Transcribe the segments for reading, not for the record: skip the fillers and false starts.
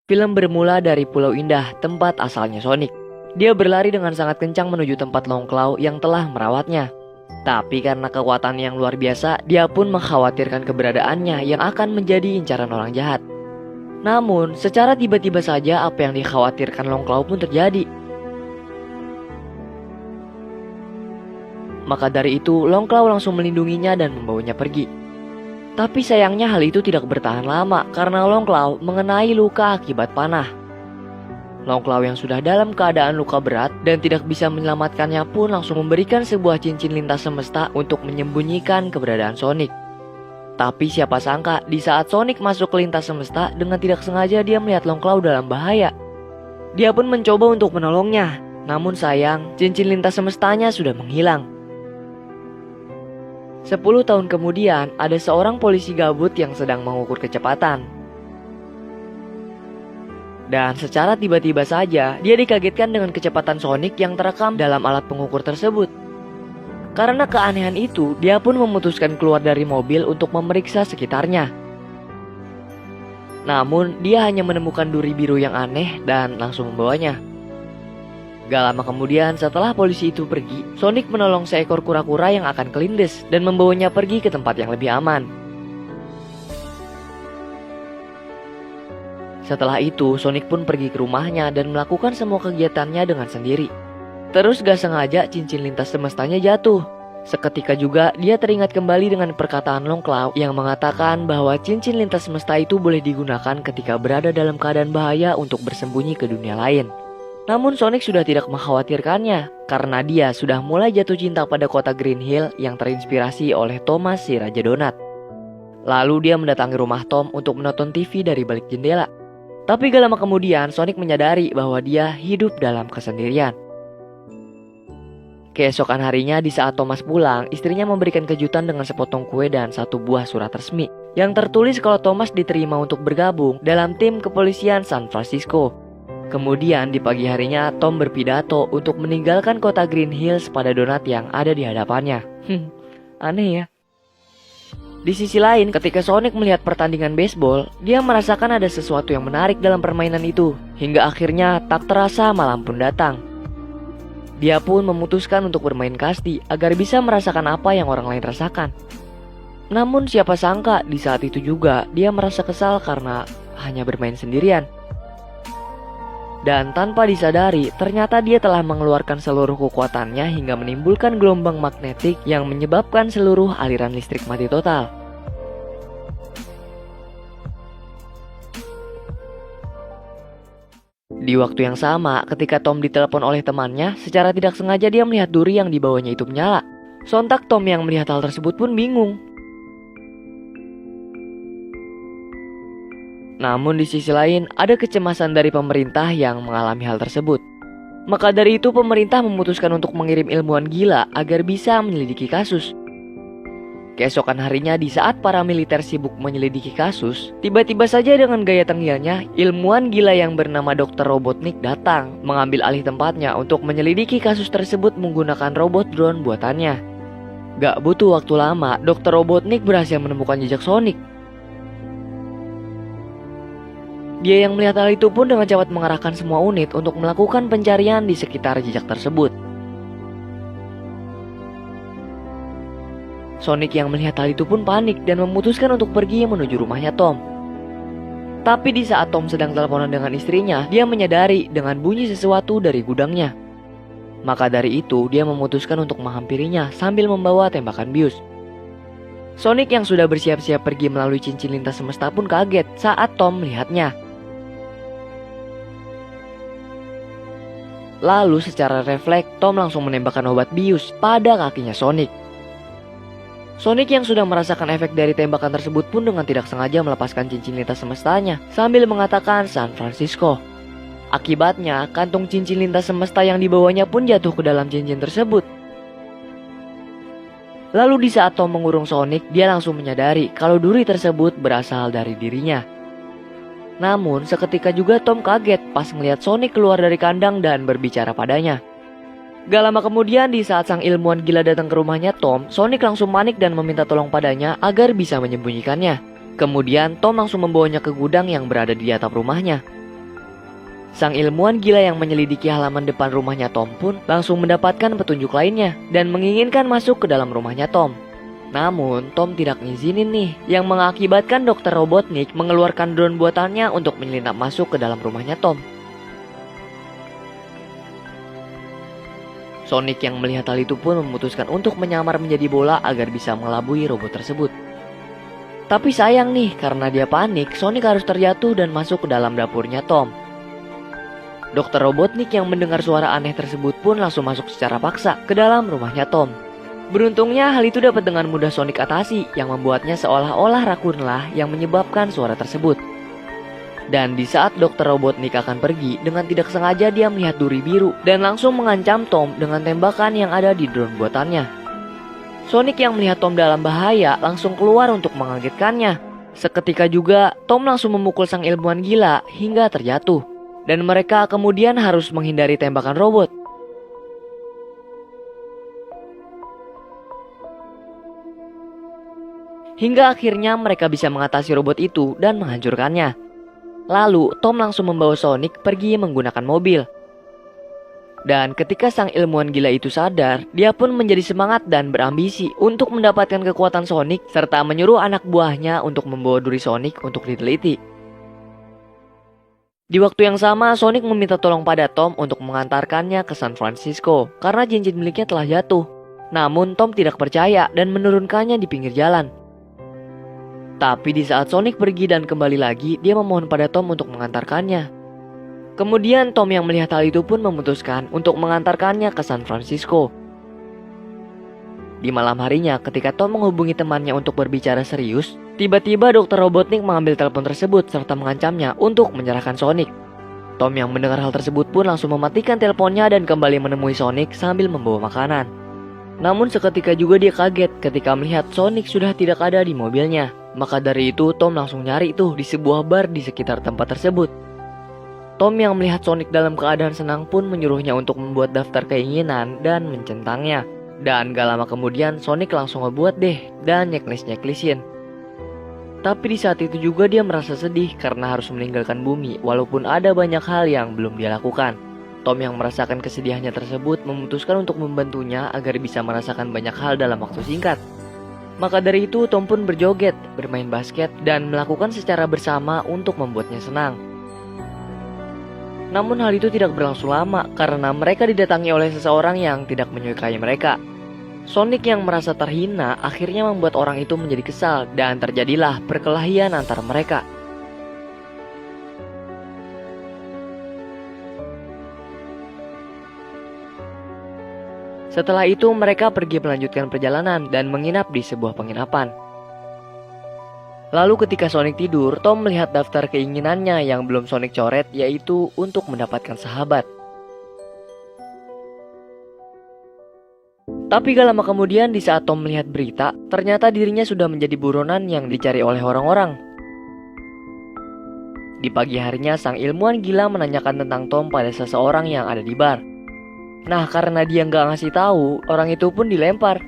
Film bermula dari Pulau Indah, tempat asalnya Sonic. Dia berlari dengan sangat kencang menuju tempat Long Claw yang telah merawatnya. Tapi karena kekuatan yang luar biasa, dia pun mengkhawatirkan keberadaannya yang akan menjadi incaran orang jahat. Namun, secara tiba-tiba saja apa yang dikhawatirkan Long Claw pun terjadi. Maka dari itu, Long Claw langsung melindunginya dan membawanya pergi. Tapi sayangnya hal itu tidak bertahan lama karena Long Claw mengenai luka akibat panah. Long Claw yang sudah dalam keadaan luka berat dan tidak bisa menyelamatkannya pun langsung memberikan sebuah cincin lintas semesta untuk menyembunyikan keberadaan Sonic. Tapi siapa sangka di saat Sonic masuk ke lintas semesta, dengan tidak sengaja dia melihat Long Claw dalam bahaya. Dia pun mencoba untuk menolongnya, namun sayang cincin lintas semestanya sudah menghilang. 10 tahun kemudian, ada seorang polisi gabut yang sedang mengukur kecepatan. Dan secara tiba-tiba saja, dia dikagetkan dengan kecepatan Sonic yang terekam dalam alat pengukur tersebut. Karena keanehan itu, dia pun memutuskan keluar dari mobil untuk memeriksa sekitarnya. Namun, dia hanya menemukan duri biru yang aneh dan langsung membawanya. Gak lama kemudian setelah polisi itu pergi, Sonic menolong seekor kura-kura yang akan kelindes dan membawanya pergi ke tempat yang lebih aman. Setelah itu, Sonic pun pergi ke rumahnya dan melakukan semua kegiatannya dengan sendiri. Terus gak sengaja cincin lintas semestanya jatuh. Seketika juga dia teringat kembali dengan perkataan Long Claw yang mengatakan bahwa cincin lintas semesta itu boleh digunakan ketika berada dalam keadaan bahaya untuk bersembunyi ke dunia lain. Namun Sonic sudah tidak mengkhawatirkannya karena dia sudah mulai jatuh cinta pada kota Green Hill yang terinspirasi oleh Thomas si Raja Donat. Lalu dia mendatangi rumah Tom untuk menonton TV dari balik jendela. Tapi gak lama kemudian Sonic menyadari bahwa dia hidup dalam kesendirian. Keesokan harinya di saat Thomas pulang, istrinya memberikan kejutan dengan sepotong kue dan satu buah surat resmi yang tertulis kalau Thomas diterima untuk bergabung dalam tim kepolisian San Francisco. Kemudian di pagi harinya Tom berpidato untuk meninggalkan kota Green Hills pada Donat yang ada di hadapannya. Aneh ya. Di sisi lain, ketika Sonic melihat pertandingan baseball, dia merasakan ada sesuatu yang menarik dalam permainan itu. Hingga akhirnya tak terasa malam pun datang. Dia pun memutuskan untuk bermain kasti agar bisa merasakan apa yang orang lain rasakan. Namun siapa sangka di saat itu juga dia merasa kesal karena hanya bermain sendirian. Dan tanpa disadari, ternyata dia telah mengeluarkan seluruh kekuatannya hingga menimbulkan gelombang magnetik yang menyebabkan seluruh aliran listrik mati total. Di waktu yang sama, ketika Tom ditelepon oleh temannya, secara tidak sengaja dia melihat duri yang dibawanya itu menyala. Sontak Tom yang melihat hal tersebut pun bingung. Namun di sisi lain, ada kecemasan dari pemerintah yang mengalami hal tersebut. Maka dari itu pemerintah memutuskan untuk mengirim ilmuwan gila agar bisa menyelidiki kasus. Keesokan harinya di saat para militer sibuk menyelidiki kasus, tiba-tiba saja dengan gaya tengilnya, ilmuwan gila yang bernama Dr. Robotnik datang, mengambil alih tempatnya untuk menyelidiki kasus tersebut menggunakan robot drone buatannya. Gak butuh waktu lama, Dr. Robotnik berhasil menemukan jejak Sonic. Dia yang melihat hal itu pun dengan cepat mengarahkan semua unit untuk melakukan pencarian di sekitar jejak tersebut. Sonic yang melihat hal itu pun panik dan memutuskan untuk pergi menuju rumahnya Tom. Tapi di saat Tom sedang teleponan dengan istrinya, dia menyadari dengan bunyi sesuatu dari gudangnya. Maka dari itu, dia memutuskan untuk menghampirinya sambil membawa tembakan bius. Sonic yang sudah bersiap-siap pergi melalui cincin lintas semesta pun kaget saat Tom melihatnya. Lalu secara refleks, Tom langsung menembakkan obat bius pada kakinya Sonic. Sonic yang sudah merasakan efek dari tembakan tersebut pun dengan tidak sengaja melepaskan cincin lintas semestanya sambil mengatakan San Francisco. Akibatnya, kantung cincin lintas semesta yang dibawanya pun jatuh ke dalam cincin tersebut. Lalu di saat Tom mengurung Sonic, dia langsung menyadari kalau duri tersebut berasal dari dirinya. Namun seketika juga Tom kaget pas melihat Sonic keluar dari kandang dan berbicara padanya. Gak lama kemudian di saat sang ilmuwan gila datang ke rumahnya Tom, Sonic langsung panik dan meminta tolong padanya agar bisa menyembunyikannya. Kemudian Tom langsung membawanya ke gudang yang berada di atap rumahnya. Sang ilmuwan gila yang menyelidiki halaman depan rumahnya Tom pun langsung mendapatkan petunjuk lainnya dan menginginkan masuk ke dalam rumahnya Tom. Namun Tom tidak ngizinin nih, yang mengakibatkan Dr. Robotnik mengeluarkan drone buatannya untuk menyelinap masuk ke dalam rumahnya Tom. Sonic yang melihat hal itu pun memutuskan untuk menyamar menjadi bola agar bisa mengelabui robot tersebut. Tapi sayang nih, karena dia panik, Sonic harus terjatuh dan masuk ke dalam dapurnya Tom. Dr. Robotnik yang mendengar suara aneh tersebut pun langsung masuk secara paksa ke dalam rumahnya Tom. Beruntungnya hal itu dapat dengan mudah Sonic atasi, yang membuatnya seolah-olah Raccoon-lah yang menyebabkan suara tersebut. Dan di saat Dr. Robotnik akan pergi, dengan tidak sengaja dia melihat duri biru dan langsung mengancam Tom dengan tembakan yang ada di drone buatannya. Sonic yang melihat Tom dalam bahaya langsung keluar untuk mengagetkannya. Seketika juga Tom langsung memukul sang ilmuwan gila hingga terjatuh. Dan mereka kemudian harus menghindari tembakan robot. Hingga akhirnya mereka bisa mengatasi robot itu dan menghancurkannya. Lalu Tom langsung membawa Sonic pergi menggunakan mobil. Dan ketika sang ilmuwan gila itu sadar, dia pun menjadi semangat dan berambisi untuk mendapatkan kekuatan Sonic, serta menyuruh anak buahnya untuk membawa duri Sonic untuk diteliti. Di waktu yang sama, Sonic meminta tolong pada Tom untuk mengantarkannya ke San Francisco karena cincin miliknya telah jatuh. Namun Tom tidak percaya dan menurunkannya di pinggir jalan. Tapi di saat Sonic pergi dan kembali lagi, dia memohon pada Tom untuk mengantarkannya. Kemudian Tom yang melihat hal itu pun memutuskan untuk mengantarkannya ke San Francisco. Di malam harinya, ketika Tom menghubungi temannya untuk berbicara serius, tiba-tiba Dr. Robotnik mengambil telepon tersebut serta mengancamnya untuk menyerahkan Sonic. Tom yang mendengar hal tersebut pun langsung mematikan teleponnya dan kembali menemui Sonic sambil membawa makanan. Namun seketika juga dia kaget ketika melihat Sonic sudah tidak ada di mobilnya. Maka dari itu Tom langsung nyari tuh di sebuah bar di sekitar tempat tersebut. Tom yang melihat Sonic dalam keadaan senang pun menyuruhnya untuk membuat daftar keinginan dan mencentangnya. Dan gak lama kemudian Sonic langsung ngebuat deh dan nyeklis-nyeklisin. Tapi di saat itu juga dia merasa sedih karena harus meninggalkan bumi walaupun ada banyak hal yang belum dia lakukan. Tom yang merasakan kesedihannya tersebut memutuskan untuk membantunya agar bisa merasakan banyak hal dalam waktu singkat. Maka dari itu Tom pun berjoget, bermain basket, dan melakukan secara bersama untuk membuatnya senang. Namun hal itu tidak berlangsung lama karena mereka didatangi oleh seseorang yang tidak menyukai mereka. Sonic yang merasa terhina akhirnya membuat orang itu menjadi kesal dan terjadilah perkelahian antara mereka. Setelah itu mereka pergi melanjutkan perjalanan dan menginap di sebuah penginapan. Lalu ketika Sonic tidur, Tom melihat daftar keinginannya yang belum Sonic coret, yaitu untuk mendapatkan sahabat. Tapi gak lama kemudian di saat Tom melihat berita, ternyata dirinya sudah menjadi buronan yang dicari oleh orang-orang. Di pagi harinya sang ilmuwan gila menanyakan tentang Tom pada seseorang yang ada di bar. Nah karena dia gak ngasih tahu, orang itu pun dilempar.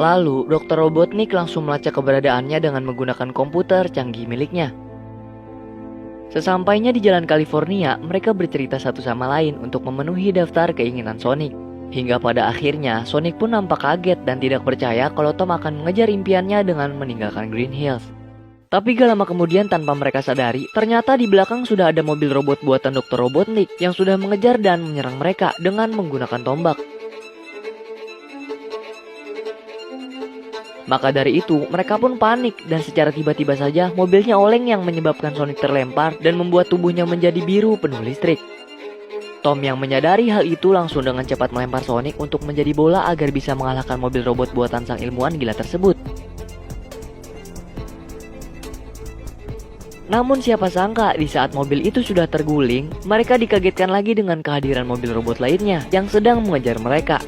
Lalu, Dr. Robotnik langsung melacak keberadaannya dengan menggunakan komputer canggih miliknya. Sesampainya di jalan California, mereka bercerita satu sama lain untuk memenuhi daftar keinginan Sonic. Hingga pada akhirnya, Sonic pun nampak kaget dan tidak percaya kalau Tom akan mengejar impiannya dengan meninggalkan Green Hills. Tapi gak lama kemudian tanpa mereka sadari, ternyata di belakang sudah ada mobil robot buatan Dr. Robotnik yang sudah mengejar dan menyerang mereka dengan menggunakan tombak. Maka dari itu, mereka pun panik dan secara tiba-tiba saja mobilnya oleng yang menyebabkan Sonic terlempar dan membuat tubuhnya menjadi biru penuh listrik. Tom yang menyadari hal itu langsung dengan cepat melempar Sonic untuk menjadi bola agar bisa mengalahkan mobil robot buatan sang ilmuwan gila tersebut. Namun siapa sangka di saat mobil itu sudah terguling, mereka dikagetkan lagi dengan kehadiran mobil robot lainnya yang sedang mengejar mereka.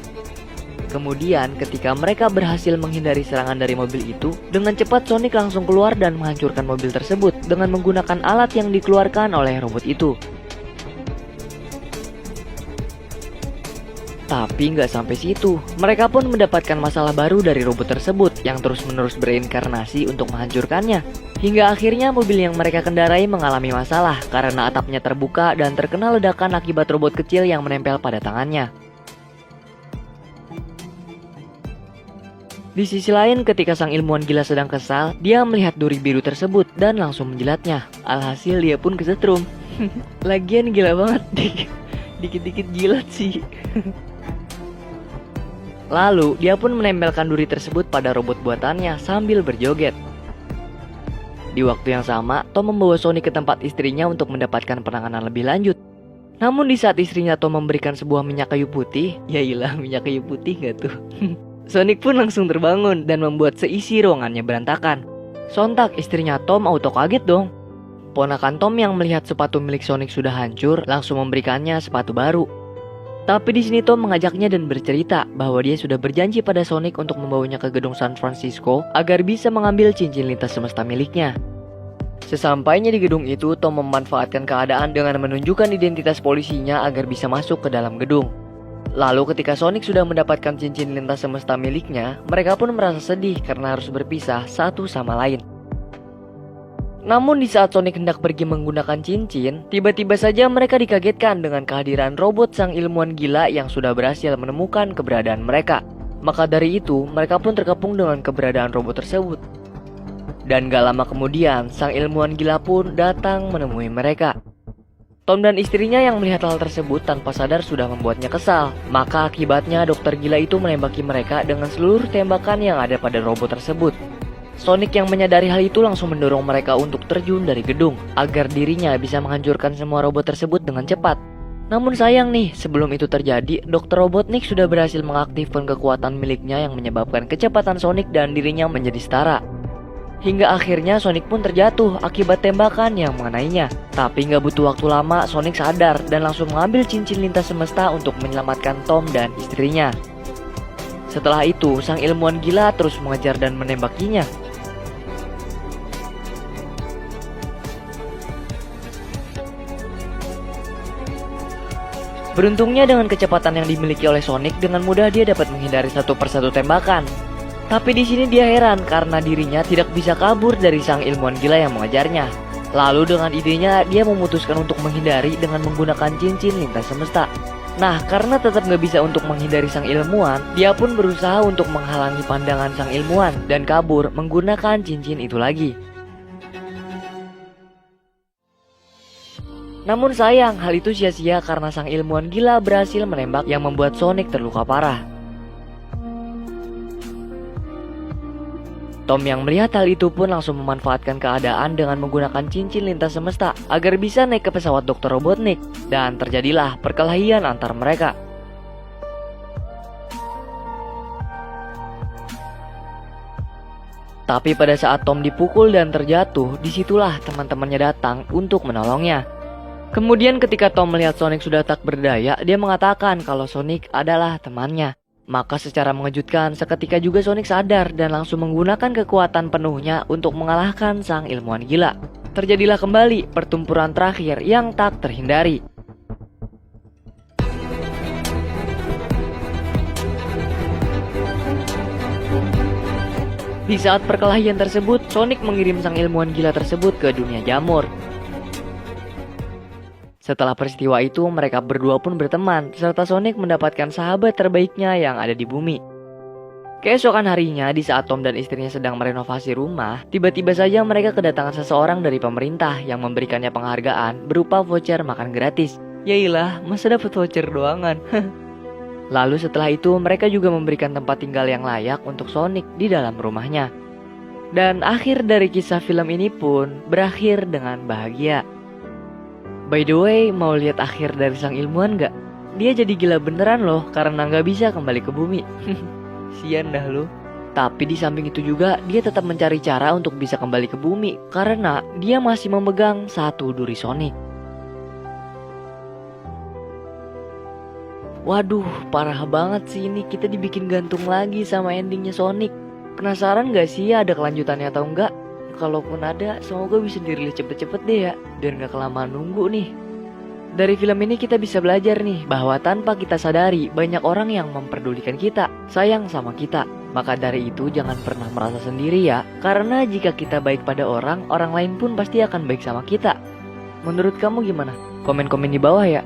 Kemudian ketika mereka berhasil menghindari serangan dari mobil itu, dengan cepat Sonic langsung keluar dan menghancurkan mobil tersebut dengan menggunakan alat yang dikeluarkan oleh robot itu. Tapi nggak sampai situ, mereka pun mendapatkan masalah baru dari robot tersebut yang terus-menerus berinkarnasi untuk menghancurkannya. Hingga akhirnya mobil yang mereka kendarai mengalami masalah karena atapnya terbuka dan terkena ledakan akibat robot kecil yang menempel pada tangannya. Di sisi lain, ketika sang ilmuwan gila sedang kesal, dia melihat duri biru tersebut dan langsung menjilatnya. Alhasil dia pun kesetrum. Lagian gila banget, dikit-dikit jilat sih. Lalu, dia pun menempelkan duri tersebut pada robot buatannya sambil berjoget. Di waktu yang sama, Tom membawa Sonic ke tempat istrinya untuk mendapatkan penanganan lebih lanjut. Namun di saat istrinya Tom memberikan sebuah minyak kayu putih, yailah minyak kayu putih gak tuh? Sonic pun langsung terbangun dan membuat seisi ruangannya berantakan. Sontak istrinya Tom auto kaget dong. Ponakan Tom yang melihat sepatu milik Sonic sudah hancur langsung memberikannya sepatu baru. Tapi di sini Tom mengajaknya dan bercerita bahwa dia sudah berjanji pada Sonic untuk membawanya ke gedung San Francisco agar bisa mengambil cincin lintas semesta miliknya. Sesampainya di gedung itu, Tom memanfaatkan keadaan dengan menunjukkan identitas polisinya agar bisa masuk ke dalam gedung. Lalu ketika Sonic sudah mendapatkan cincin lintas semesta miliknya, mereka pun merasa sedih karena harus berpisah satu sama lain. Namun di saat Sonic hendak pergi menggunakan cincin, tiba-tiba saja mereka dikagetkan dengan kehadiran robot sang ilmuwan gila yang sudah berhasil menemukan keberadaan mereka. Maka dari itu, mereka pun terkepung dengan keberadaan robot tersebut. Dan gak lama kemudian, sang ilmuwan gila pun datang menemui mereka. Tom dan istrinya yang melihat hal tersebut tanpa sadar sudah membuatnya kesal. Maka akibatnya dokter gila itu menembaki mereka dengan seluruh tembakan yang ada pada robot tersebut. Sonic yang menyadari hal itu langsung mendorong mereka untuk terjun dari gedung agar dirinya bisa menghancurkan semua robot tersebut dengan cepat. Namun sayang nih, sebelum itu terjadi, Dr. Robotnik sudah berhasil mengaktifkan kekuatan miliknya yang menyebabkan kecepatan Sonic dan dirinya menjadi setara. Hingga akhirnya Sonic pun terjatuh akibat tembakan yang mengenainya. Tapi nggak butuh waktu lama, Sonic sadar dan langsung mengambil cincin lintas semesta untuk menyelamatkan Tom dan istrinya. Setelah itu, sang ilmuwan gila terus mengejar dan menembakinya. Beruntungnya dengan kecepatan yang dimiliki oleh Sonic, dengan mudah dia dapat menghindari satu persatu tembakan. Tapi di sini dia heran karena dirinya tidak bisa kabur dari sang ilmuwan gila yang mengejarnya. Lalu dengan idenya dia memutuskan untuk menghindari dengan menggunakan cincin lintas semesta. Nah, karena tetap gak bisa untuk menghindari sang ilmuwan, dia pun berusaha untuk menghalangi pandangan sang ilmuwan dan kabur menggunakan cincin itu lagi. Namun sayang, hal itu sia-sia karena sang ilmuwan gila berhasil menembak yang membuat Sonic terluka parah. Tom yang melihat hal itu pun langsung memanfaatkan keadaan dengan menggunakan cincin lintas semesta agar bisa naik ke pesawat Dr. Robotnik, dan terjadilah perkelahian antar mereka. Tapi pada saat Tom dipukul dan terjatuh, disitulah teman-temannya datang untuk menolongnya. Kemudian ketika Tom melihat Sonic sudah tak berdaya, dia mengatakan kalau Sonic adalah temannya. Maka secara mengejutkan, seketika juga Sonic sadar dan langsung menggunakan kekuatan penuhnya untuk mengalahkan sang ilmuwan gila. Terjadilah kembali pertempuran terakhir yang tak terhindari. Di saat perkelahian tersebut, Sonic mengirim sang ilmuwan gila tersebut ke dunia jamur. Setelah peristiwa itu, mereka berdua pun berteman, serta Sonic mendapatkan sahabat terbaiknya yang ada di bumi. Keesokan harinya, di saat Tom dan istrinya sedang merenovasi rumah, tiba-tiba saja mereka kedatangan seseorang dari pemerintah yang memberikannya penghargaan berupa voucher makan gratis. Yailah, masa dapat voucher doangan? Lalu setelah itu, mereka juga memberikan tempat tinggal yang layak untuk Sonic di dalam rumahnya. Dan akhir dari kisah film ini pun berakhir dengan bahagia. By the way, mau lihat akhir dari sang ilmuwan gak? Dia jadi gila beneran loh karena gak bisa kembali ke bumi. Sian dah lo. Tapi di samping itu juga, dia tetap mencari cara untuk bisa kembali ke bumi karena dia masih memegang satu duri Sonic. Waduh, parah banget sih ini, kita dibikin gantung lagi sama endingnya Sonic. Penasaran gak sih ada kelanjutannya atau enggak? Kalaupun ada, semoga bisa dirilis cepet-cepet deh ya, biar gak kelamaan nunggu nih. Dari film ini kita bisa belajar nih bahwa tanpa kita sadari banyak orang yang memperdulikan kita, sayang sama kita. Maka dari itu jangan pernah merasa sendiri ya. Karena jika kita baik pada orang, orang lain pun pasti akan baik sama kita. Menurut kamu gimana? Komen-komen di bawah ya.